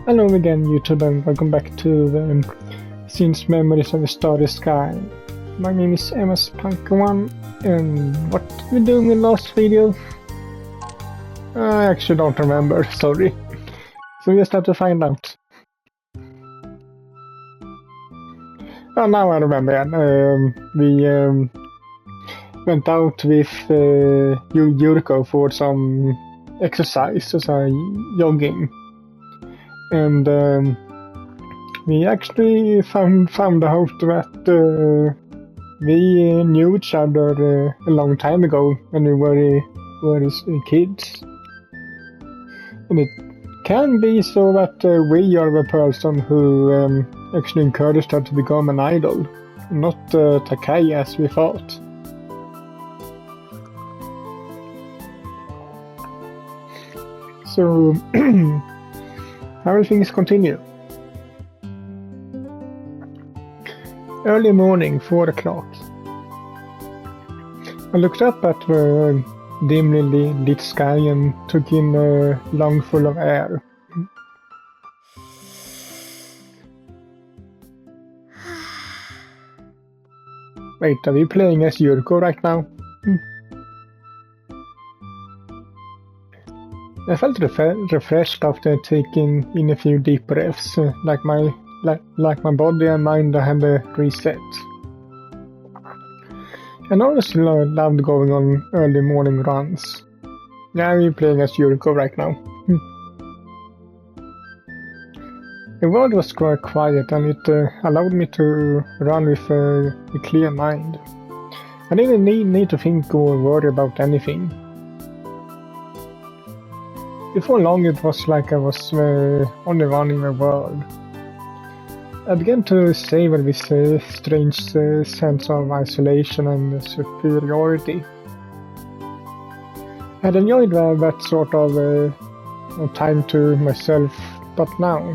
Hello again, YouTube, and welcome back to the Scenes Memories of a Starry Sky. My name is MS-Punk1, and what did we do in the last video? I actually don't remember, sorry. So we just have to find out. Oh, now I remember, we went out with Yuriko for some exercise, so jogging. And we actually found out that we knew each other a long time ago when we were kids. And it can be so that we are the person who actually encouraged her to become an idol, not Takai as we thought. So how will things continue? Early morning, 4 o'clock. I looked up at the dimly lit sky and took in a lungful of air. Wait, are we playing as Yuriko right now? I felt refreshed after taking in a few deep breaths, like my body and mind had a reset. And I always loved going on early morning runs. Yeah, we're playing as Yuriko right now. The world was quite quiet, and it allowed me to run with a clear mind. I didn't need to think or worry about anything. Before long, it was like I was only one in the world. I began to savor this strange sense of isolation and superiority. I had enjoyed that sort of time to myself, but now...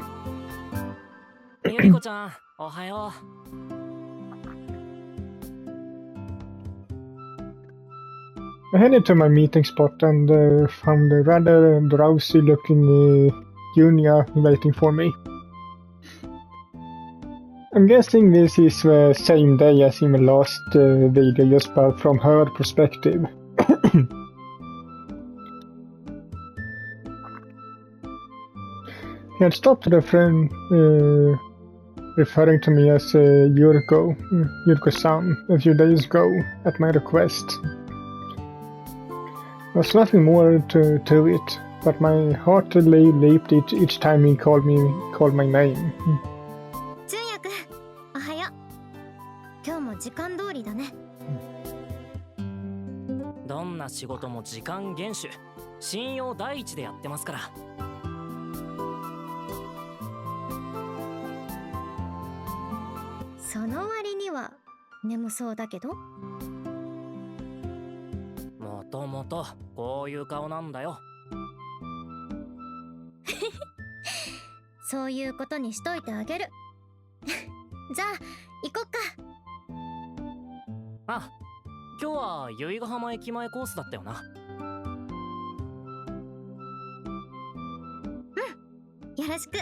Yuriko-chan, ohayo. I headed to my meeting spot and found a rather drowsy-looking Junia waiting for me. I'm guessing this is the same day as in the last video, just from her perspective. He had stopped referring to me as Yuriko-san a few days ago at my request. There was nothing more to it, but my heart leaped each time he called my name. どんな仕事も時間厳守、信用第一でやってますから。その割には眠そうだけど。もともとこういう顔なんだよ。そういうことにしといてあげる。じゃあ行こっか。あ、今日は由比ヶ浜駅前コースだったよな。うん、よろしく。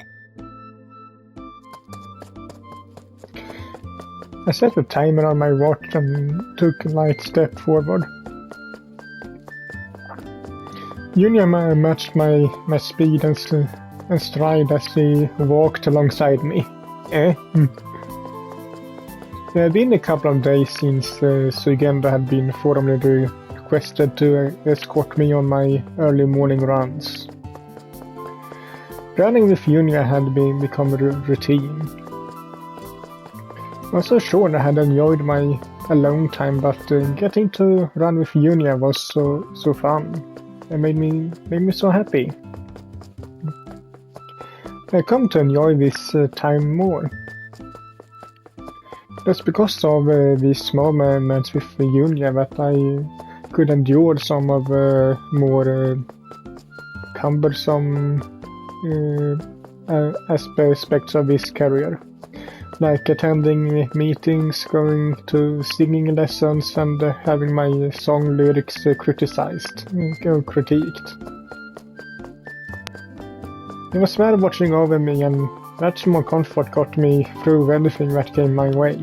I set a timer on my watch and took a light step forward. Junia matched my speed and stride as he walked alongside me. It had been a couple of days since Sugenda had been formally requested to escort me on my early morning runs. Running with Junia had become a routine. I was so sure I had enjoyed my alone time, but getting to run with Junia was so fun. It made me so happy. I come to enjoy this time more. That's because of these small moments with Junia that I could endure some of the more cumbersome aspects of this career. Like attending meetings, going to singing lessons, and having my song lyrics criticized or critiqued. He was there watching over me, and that small comfort got me through anything that came my way.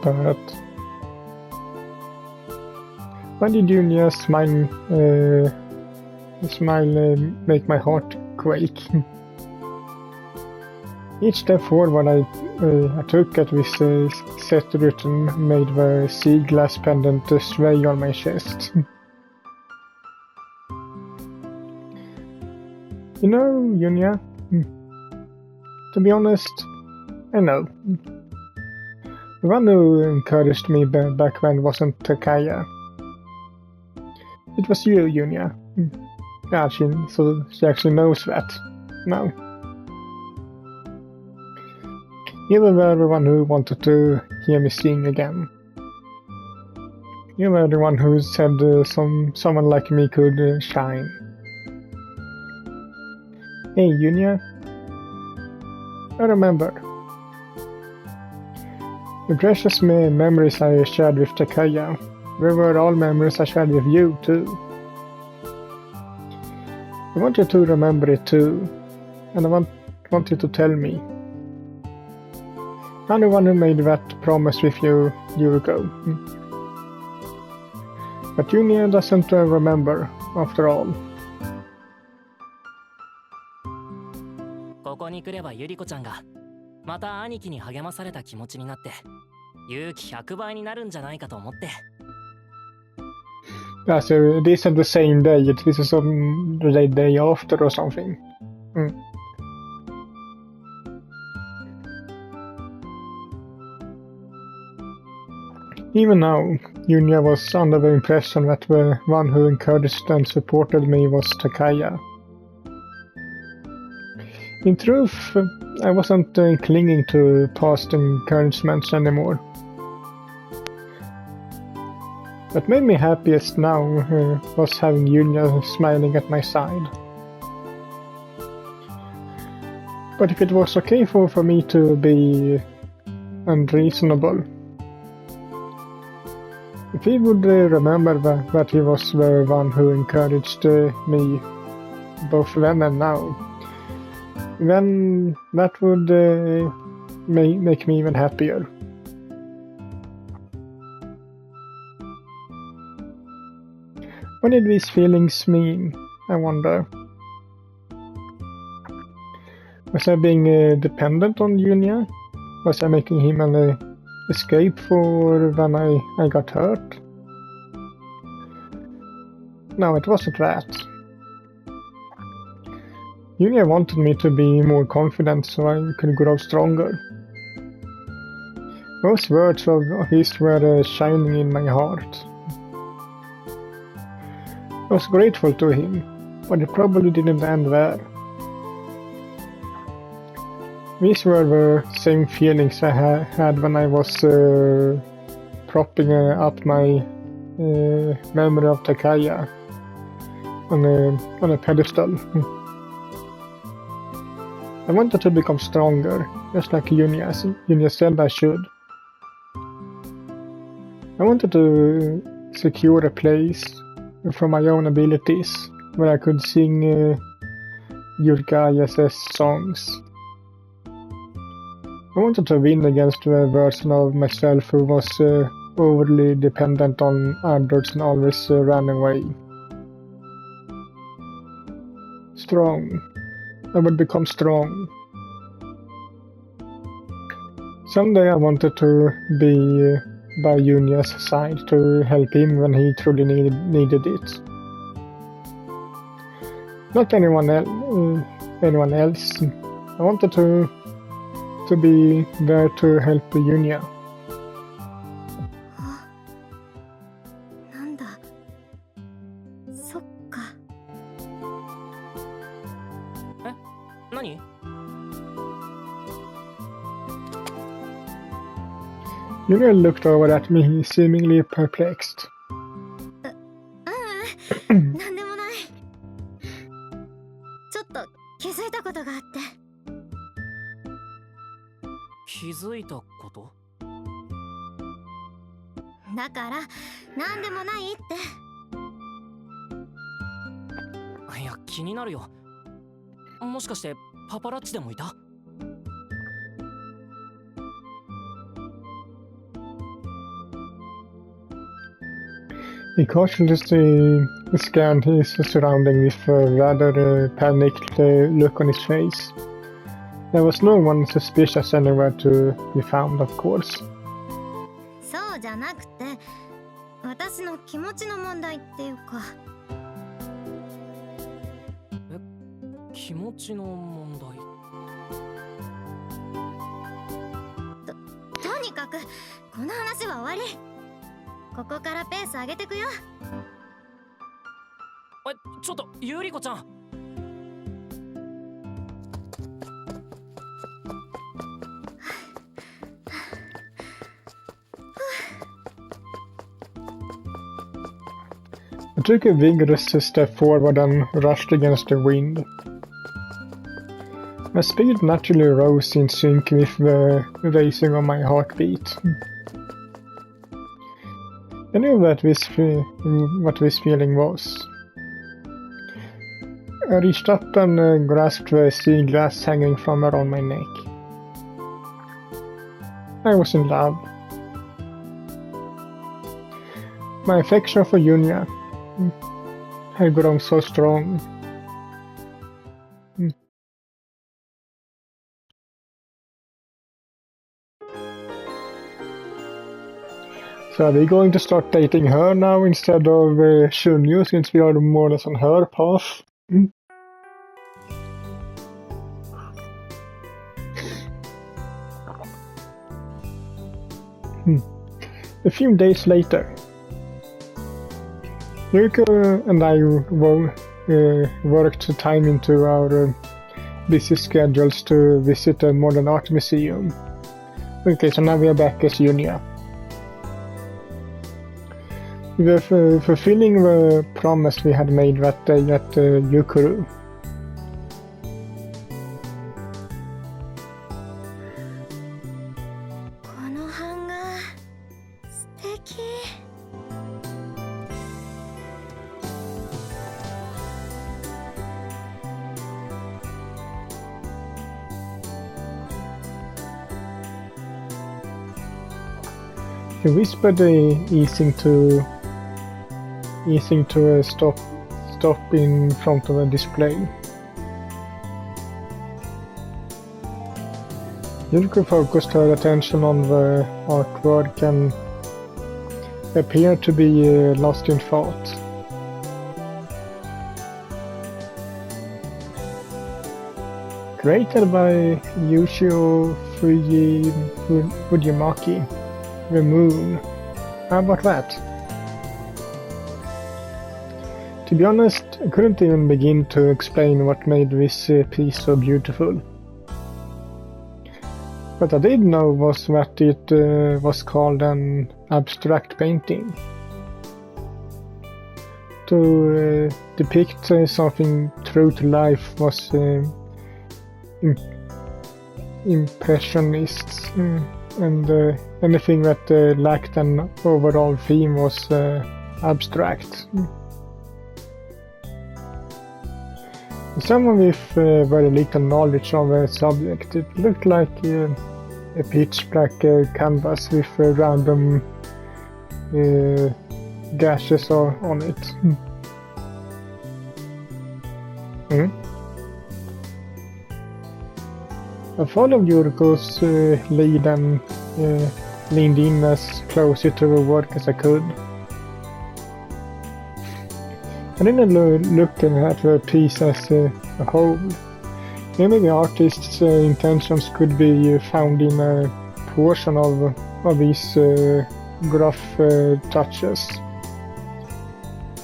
But why did Junior's smile make my heart quake? Each step forward I took at this set routine made the sea glass pendant sway on my chest. You know, Junior, to be honest, I know. The one who encouraged me back then wasn't Takaya. It was you, Junior. Yeah, she actually knows that now. You were the one who wanted to hear me sing again. You were the one who said someone like me could shine. Hey, Junior. I remember. The precious memories I shared with Takaya, they were all memories I shared with you, too. I want you to remember it, too, and I want you to tell me. I'm the one who made that promise with you, Yuriko. But Junior doesn't remember, after all. ここに来ればゆり子ちゃんがまた兄貴に励まされた気持ちになって勇気100倍になるんじゃないかと思って。So this isn't the same day, this is some day after or something. Even now, Junior was under the impression that the one who encouraged and supported me was Takaya. In truth, I wasn't clinging to past encouragements anymore. What made me happiest now was having Junior smiling at my side. But if it was okay for me to be unreasonable, if he would remember that he was the one who encouraged me both then and now, then that would make me even happier. What did these feelings mean, I wonder? Was I being dependent on Junior? Was I making him an escape for when I got hurt? No, it wasn't that. Junior wanted me to be more confident so I could grow stronger. Those words of his were shining in my heart. I was grateful to him, but it probably didn't end there. These were the same feelings I had when I was propping up my memory of Takaya on a pedestal. I wanted to become stronger, just like Junior said I should. I wanted to secure a place from my own abilities, where I could sing Yuriko ISS songs. I wanted to win against a version of myself who was overly dependent on others and always ran away. Strong. I would become strong. Someday I wanted to be by Junior's side to help him when he truly needed it. Not anyone else. I wanted to be there to help Junior. なんだ、そっか。え、何Junior looked over at me, seemingly perplexed. なんでもない。ちょっと気づいたことがあって。気づいたこと？だからなんでもないって。いや、気になるよ。もしかしてパパラッチでもいた？He cautiously scanned his surroundings with a rather panicked look on his face. There was no one suspicious anywhere to be found, of course. そうじゃなくて、私の気持ちの問題っていうか。気持ちの問題？とにかくこの話は終わり。ここからペース上げてくよ。ちょっとゆりこちゃん。I took a vigorous step forward and rushed against the wind. My speed naturally rose in sync with the racing of my heartbeat. I knew what this feeling was. I reached up and grasped the sea glass hanging from around my neck. I was in love. My affection for Yunya had grown so strong. So are we going to start dating her now instead of Shunyu, since we are more or less on her path? A few days later, Yuriko and I worked time into our busy schedules to visit a modern art museum. Okay, so now we are back as Yunya. We were fulfilling the promise we had made that day at Yukuru. He whispered, easing to stop in front of a display. Yuriko focused her attention on the artwork and appeared to be lost in thought. Created by Yushio Fujimaki. The moon. How about that? To be honest, I couldn't even begin to explain what made this piece so beautiful. What I did know was that it was called an abstract painting. To depict something true to life was impressionists. And anything that lacked an overall theme was abstract. Someone with very little knowledge of the subject, it looked like a pitch black canvas with random gashes on it. I followed Yuriko's lead and leaned in as closer to the work as I could. I didn't look at the piece as a whole. Maybe the artist's intentions could be found in a portion of these gruff touches.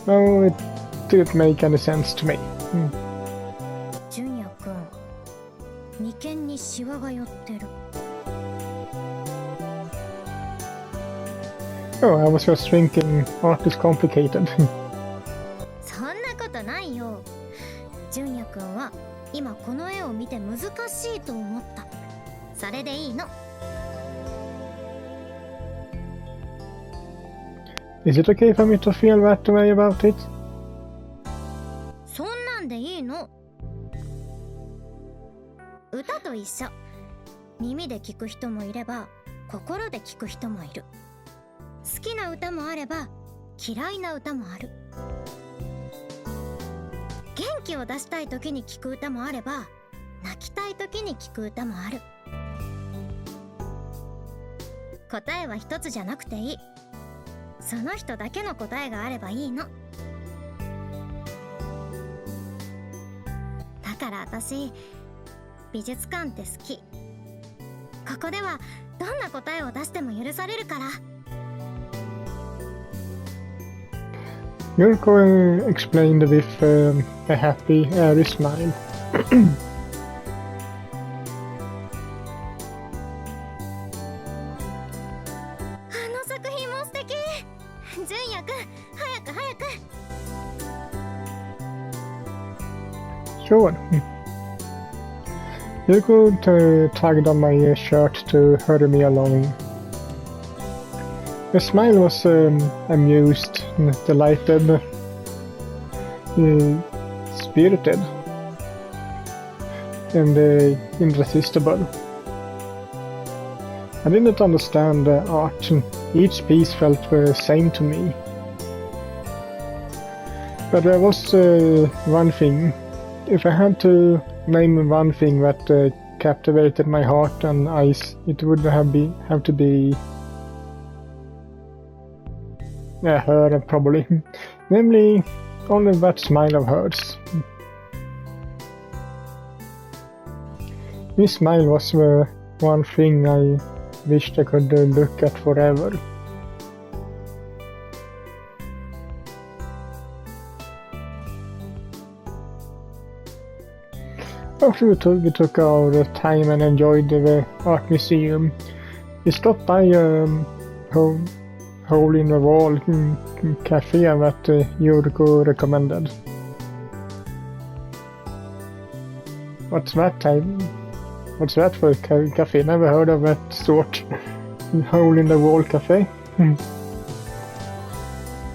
No, it didn't make any sense to me. Oh, I was just thinking art is complicated. そんなことないよ。純也くんは今この絵を見て難しいと思った。それでいいの。Is it okay for me to feel that way about it? そんなんでいいの。歌と一緒。耳で聞く人もいれば心で聞く人もいる。好きな歌もあれば嫌いな歌もある。元気を出したい時に聞く歌もあれば泣きたい時に聞く歌もある。答えは一つじゃなくていい。その人だけの答えがあればいいの。だから私美術館って好き。ここではどんな答えを出しても許されるから。Yuriko explained with a happy, airy smile. あの作品も素敵。純也くん、早く早く。Sure. Yuriko tugged on my shirt to hurry me along. The smile was amused, delighted, spirited, and irresistible. I didn't understand art. Each piece felt the same to me. But there was one thing. If I had to name one thing that captivated my heart and eyes, it would have to be her, probably. Namely, only that smile of hers. This smile was the one thing I wished I could look at forever. After we took our time and enjoyed the art museum, we stopped by a hole-in-the-wall cafe that Yuriko recommended. What's that for a cafe? Never heard of that sort. Hole-in-the-wall cafe?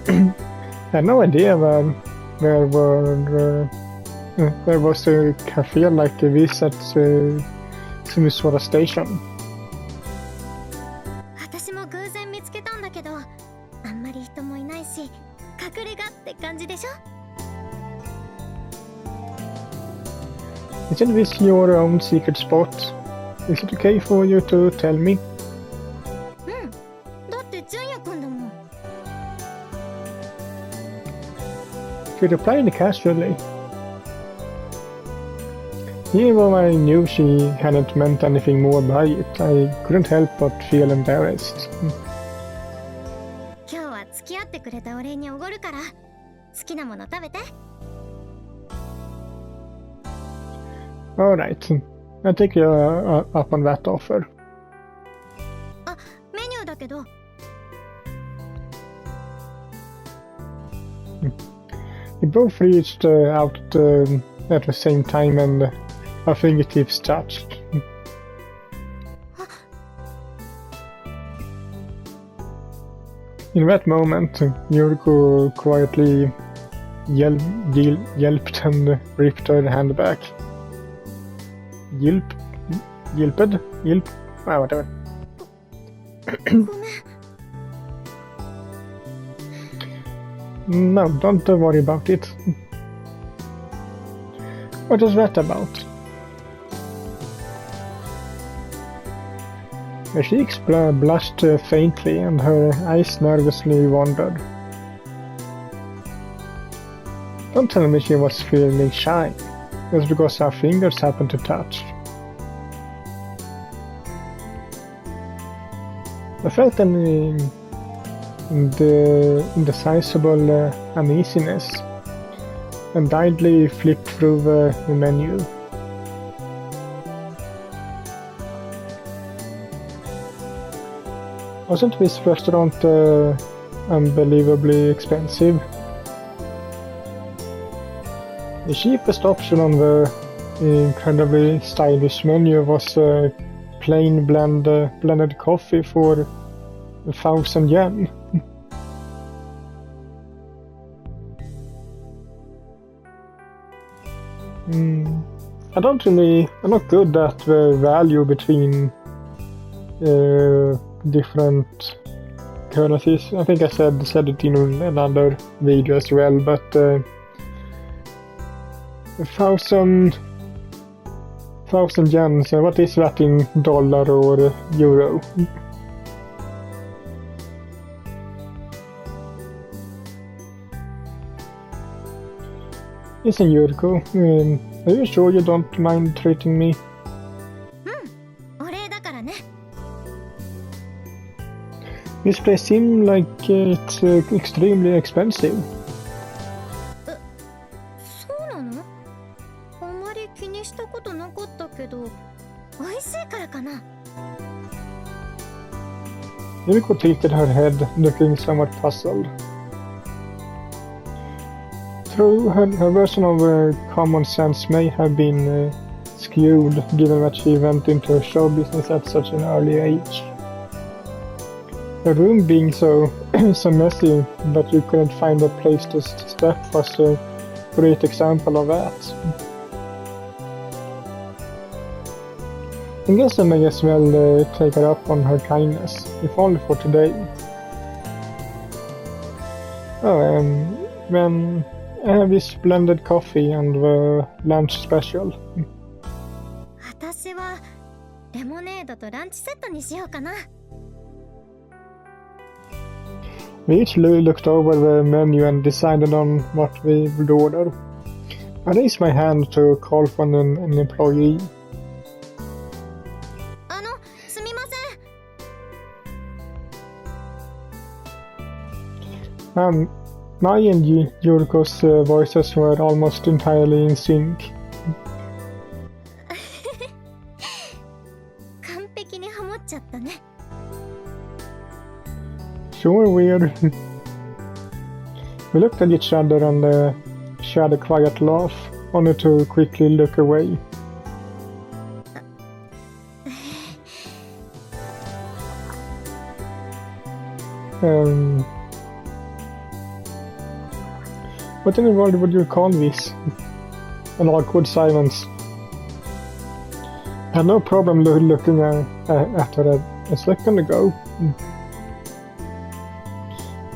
I had no idea there was a cafe like this at SMOTSS station. 私も偶然見つけたんだけど、あんまり人もいないし、隠れ家って感じでしょ? Isn't this your own secret spot? Is it okay for you to tell me? うん。だって純也くんだもん。She replied casually. Even though I knew she hadn't meant anything more by it, I couldn't help but feel embarrassed. 今日は付き合ってくれたお礼におごるから、好きなもの食べて。Alright, I'll take you up on that offer. あ、メニューだけど。We both reached out at the same time and our fingertips touched. In that moment, Yuriko quietly yelped and ripped her hand back. Yelped? Whatever. ごめん。 No, don't worry about it. What was that about? Her cheeks blushed faintly and her eyes nervously wandered. Don't tell me she was feeling shy, just because our fingers happened to touch. I felt an indecisible uneasiness and idly flipped through the menu. Wasn't this restaurant unbelievably expensive? The cheapest option on the incredibly stylish menu was plain blended coffee for 1,000 yen. I'm not good at the value between different currencies. I think I said it in another video as well, but 1,000 yen, so what is that in dollar or euro? Listen, Yuriko, are you sure you don't mind treating me? お礼だからね。 This place seems like it's extremely expensive. そうなの？あまり気にしたことなかったけど、美味しいからかな。 Yuriko tilted her head, looking somewhat puzzled. Though her version of common sense may have been skewed, given that she went into show business at such an early age. The room being so messy that you couldn't find a place to step was a great example of that. I guess I may as well take her up on her kindness, if only for today. Oh, then I have this blended coffee and the lunch special. 私はレモネードとランチセットにしようかな。 We each looked over the menu and decided on what we would order. I raised my hand to call for an employee. すみません。My and Yuriko's voices were almost entirely in sync. 完璧にハモっちゃったね。 Sure weird. We looked at each other and shared a quiet laugh, only to quickly look away. What in the world would you call this? An awkward silence. I had no problem looking at her a second ago.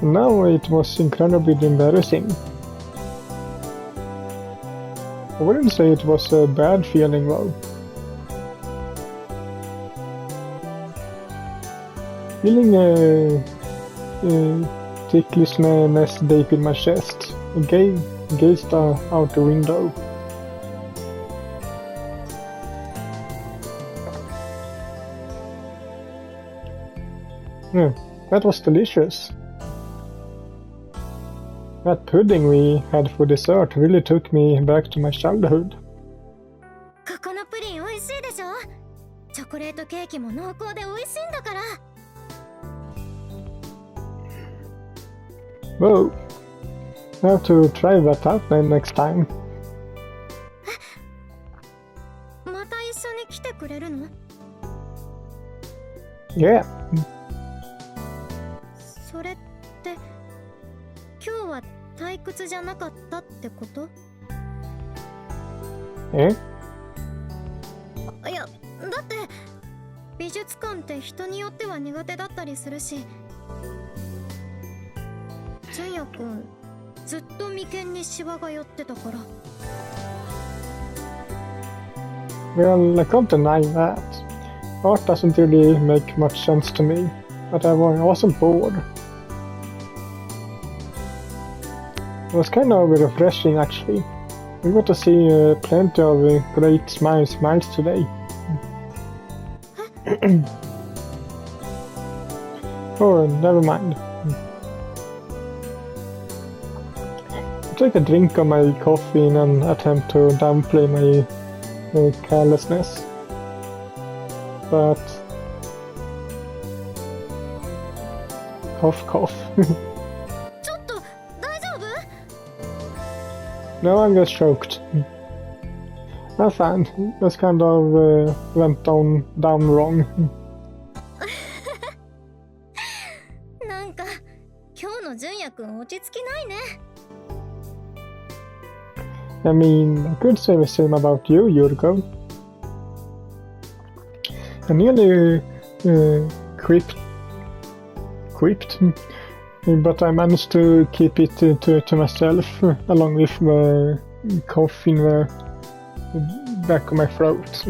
Now it was incredibly embarrassing. I wouldn't say it was a bad feeling though. Feeling a ticklishness deep in my chest. I gazed out the window. That was delicious. That pudding we had for dessert really took me back to my childhood. ここのプリン美味しいでしょ？チョコレートケーキも濃厚で美味しいんだから。 Whoa. I have to try that out next time. また一緒に来てくれるの？ Yeah. それって今日は退屈じゃなかったってこと？え？いや、だって美術館って人によっては苦手だったりするし、純也くんずっと眉間にシワが寄ってたから。 Well, I can't deny that. Art doesn't really make much sense to me, but I wasn't bored. It was kind of refreshing actually. We got to see plenty of great smiles today. Oh, never mind. I took a drink of my coffee in an attempt to downplay my carelessness. But... cough. ちょっと大丈夫？ No, I'm just choked. That's fine. This kind of went down wrong. なんか今日の純也くん落ち着きないね。I mean, I could say the same about you, Yuriko. I nearly quipped, but I managed to keep it to myself, along with the cough in the back of my throat.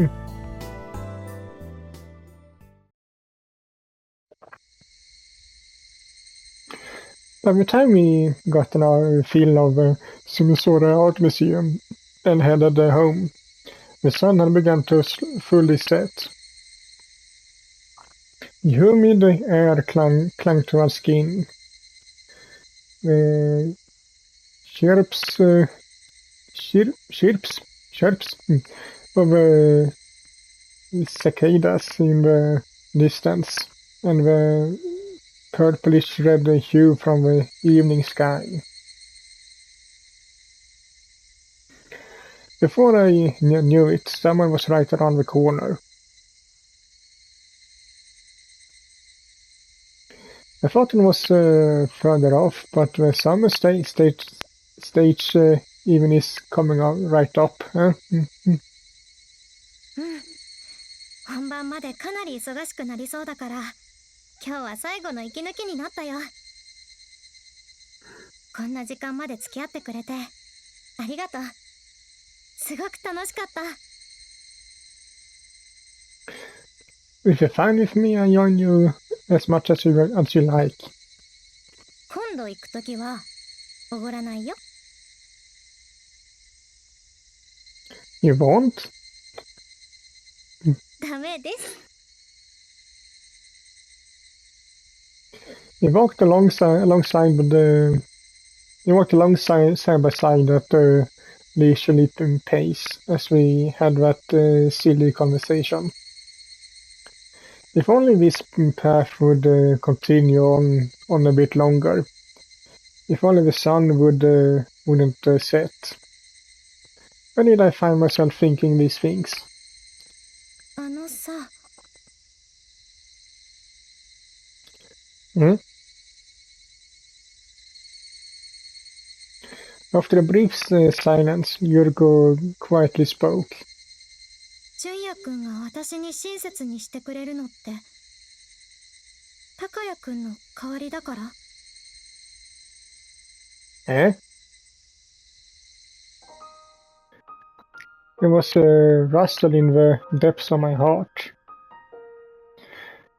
By the time we got a feel of the Sinisora Art Museum and headed home, the sun had begun to fully set. The humid air clung to our skin. The chirps of cicadas in the distance, and the purplish red hue from the evening sky. Before I knew it, summer was right around the corner. I thought it was further off, but the summer stage even is coming right up. 本番までかなり忙しくなりそうだから、今日は最後の息抜きになったよ。こんな時間まで付き合ってくれてありがとう。すごく楽しかった。If you're fine with me, I join you as much as you like. 今度行くときはおごらないよ。You won't? ダメです。We walked alongside side by side at a leisurely pace as we had that silly conversation. If only this path would continue on a bit longer. If only the sun wouldn't set. When did I find myself thinking these things? あのさ。After a brief silence, Yuriko quietly spoke. 純也くんが私に親切にしてくれるのって、高谷くんの代わりだから？ Eh? There was a rustle in the depths of my heart.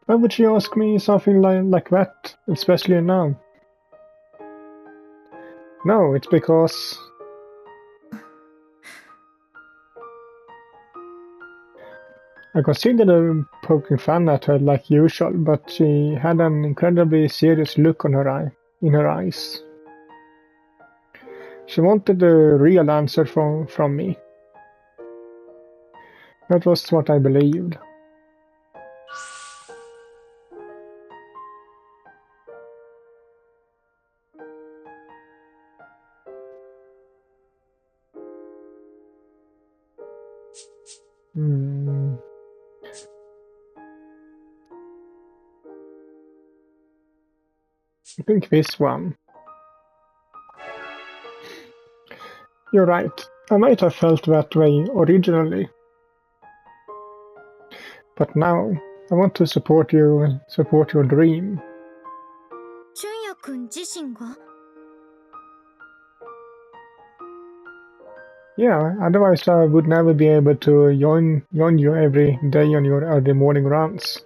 Why would she ask me something like that, especially now? No, it's because... I considered poking fun at her like usual, but she had an incredibly serious look in her eyes. She wanted a real answer from me. That was what I believed. I think this one. You're right. I might have felt that way originally. But now, I want to support you and support your dream. 純也くん自身が? Yeah, otherwise I would never be able to join you every day on your early morning runs.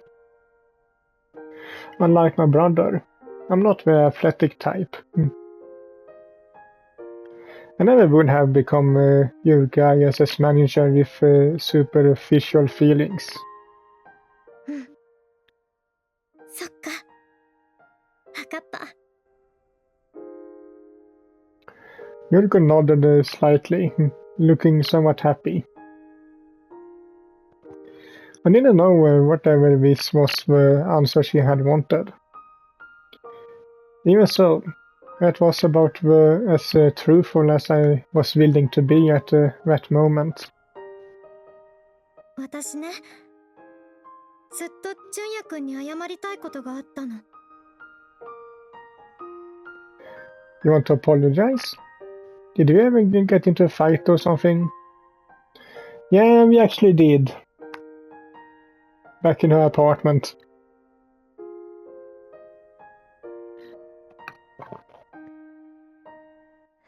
Unlike my brother, I'm not the athletic type. I never would have become your guy as a manager with superficial feelings. そっか。わかった。Yuriko nodded slightly, looking somewhat happy. I didn't know whatever this was the answer she had wanted. Even so, that was about as truthful as I was willing to be at that moment. 私ね、ずっと純也くんに謝りたいことがあったの。You want to apologize? Did you ever get into a fight or something? Yeah, we actually did. Back in her apartment.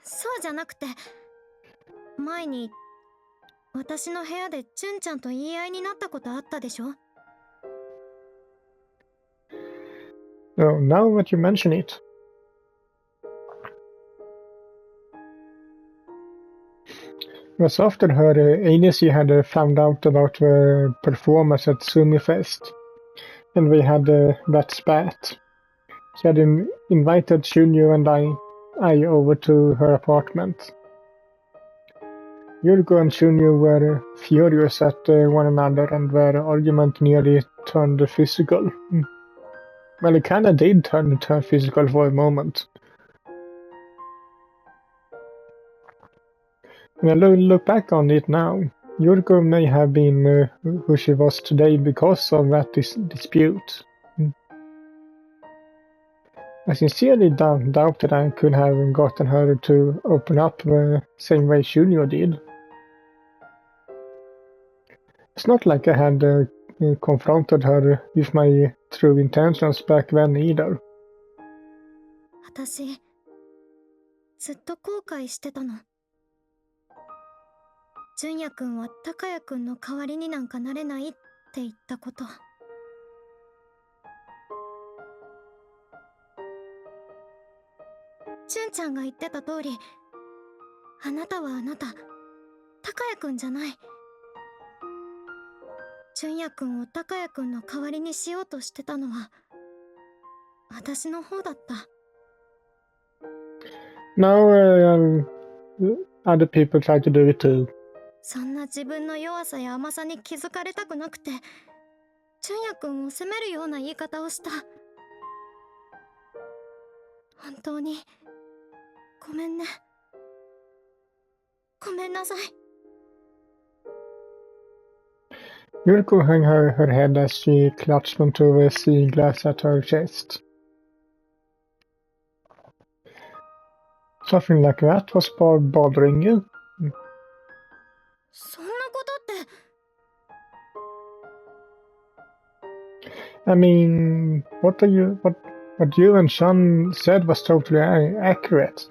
そうじゃなくて、前に私の部屋でチュンちゃんと言い合いになったことあったでしょ? Oh, now that you mention it. It was after her agency had found out about the performance at Sumifest, and we had that spat. She had invited Shunyu and I over to her apartment. Yuriko and Shunyu were furious at one another, and their argument nearly turned physical. Well, it kinda did turn physical for a moment. When I look back on it now, Yuriko may have been who she was today because of that dispute. I sincerely doubt that I could have gotten her to open up the same way Shunyo did. It's not like I had confronted her with my true intentions back then either. 私、ずっと後悔してたの。純也くんは高谷くんの代わりになんかなれないって言ったこと。純ちゃんが言ってた通り、あなたはあなた、高谷くんじゃない。純也くんを高谷くんの代わりにしようとしてたのは、私の方だった。Now, other people try to do it too. そんな自分の弱さや甘さに気づかれたくなくて、純也くんを責めるような言い方をした。本当に、ごめんね。ごめんなさい。Yuriko hung her head as she clutched onto the sea glass at her chest. Something like that was bothering you? そんなことって。I mean, what you and Sean said was totally accurate.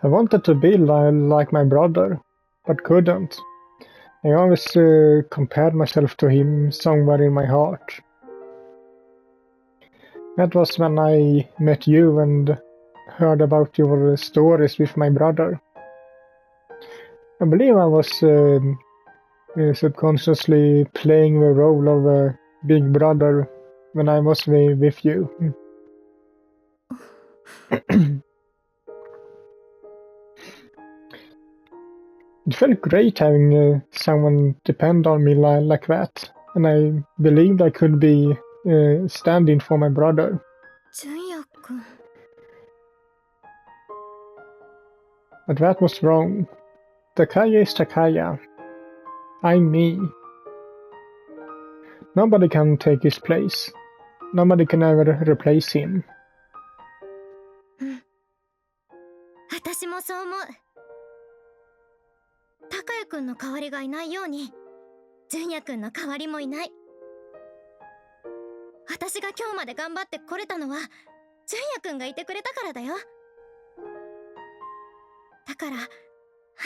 I wanted to be like my brother, but couldn't. I always compared myself to him somewhere in my heart. That was when I met you and heard about your stories with my brother. I believe I was subconsciously playing the role of a big brother when I was with you. It felt great having someone depend on me like that, and I believed I could be stand-in for my brother. 純也くん。But that was wrong. Takaya is Takaya. I'm me. Nobody can take his place. Nobody can ever replace him. 私もそう思う。高谷くんの代わりがいないように、純也くんの代わりもいない。私が今日まで頑張ってこれたのは、純也くんがいてくれたからだよ。だから、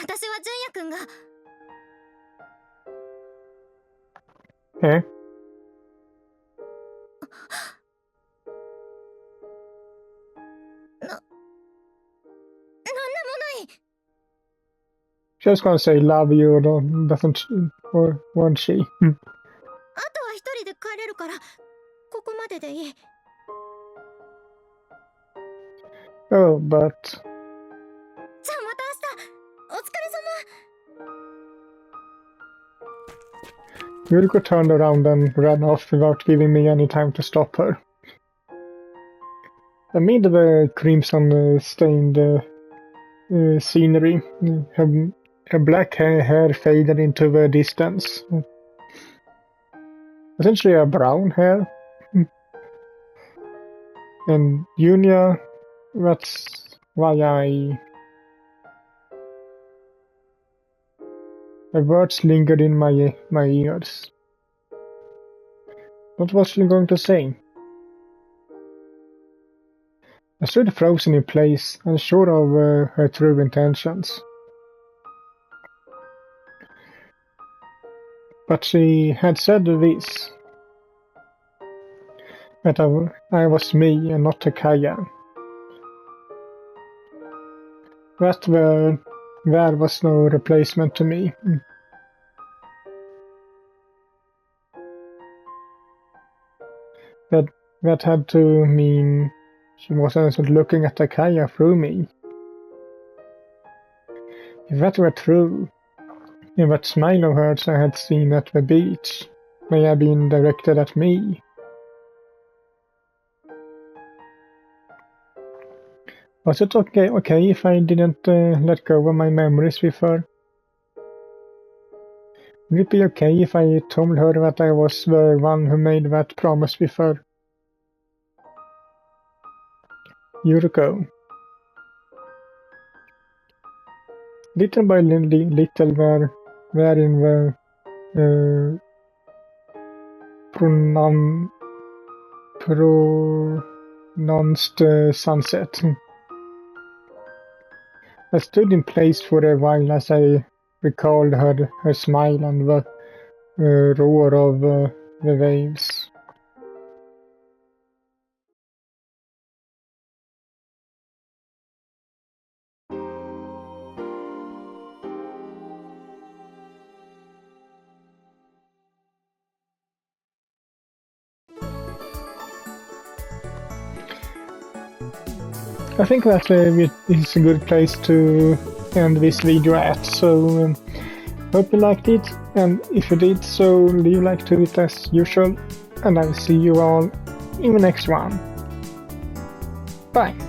私は純也くんが。Eh? なんでもない。She was gonna say love you, or won't she? あとは一人で帰れるから、ここまででいい。Oh, but... じゃあまた明日、お疲れ様。Yuriko turned around and ran off without giving me any time to stop her. Amid the crimson-stained scenery, her black hair faded into the distance. Essentially a brown hair. And Yunya That's why the words lingered in my ears. What was she going to say? I stood frozen in place, unsure of her true intentions. But she had said this, that I was me and not Takaya. That there was no replacement to me. That had to mean she wasn't looking at Takaya through me. If that were true, then that smile of hers I had seen at the beach may have been directed at me. Was it okay if I didn't let go of my memories with her? Would it be okay if I told her that I was the one who made that promise with her? Yuriko. Little by little where in the pronounced sunset. I stood in place for a while as I recalled her smile and the roar of the waves. I think that is a good place to end this video at, so hope you liked it, and if you did, so leave a like to it as usual, and I will see you all in the next one. Bye!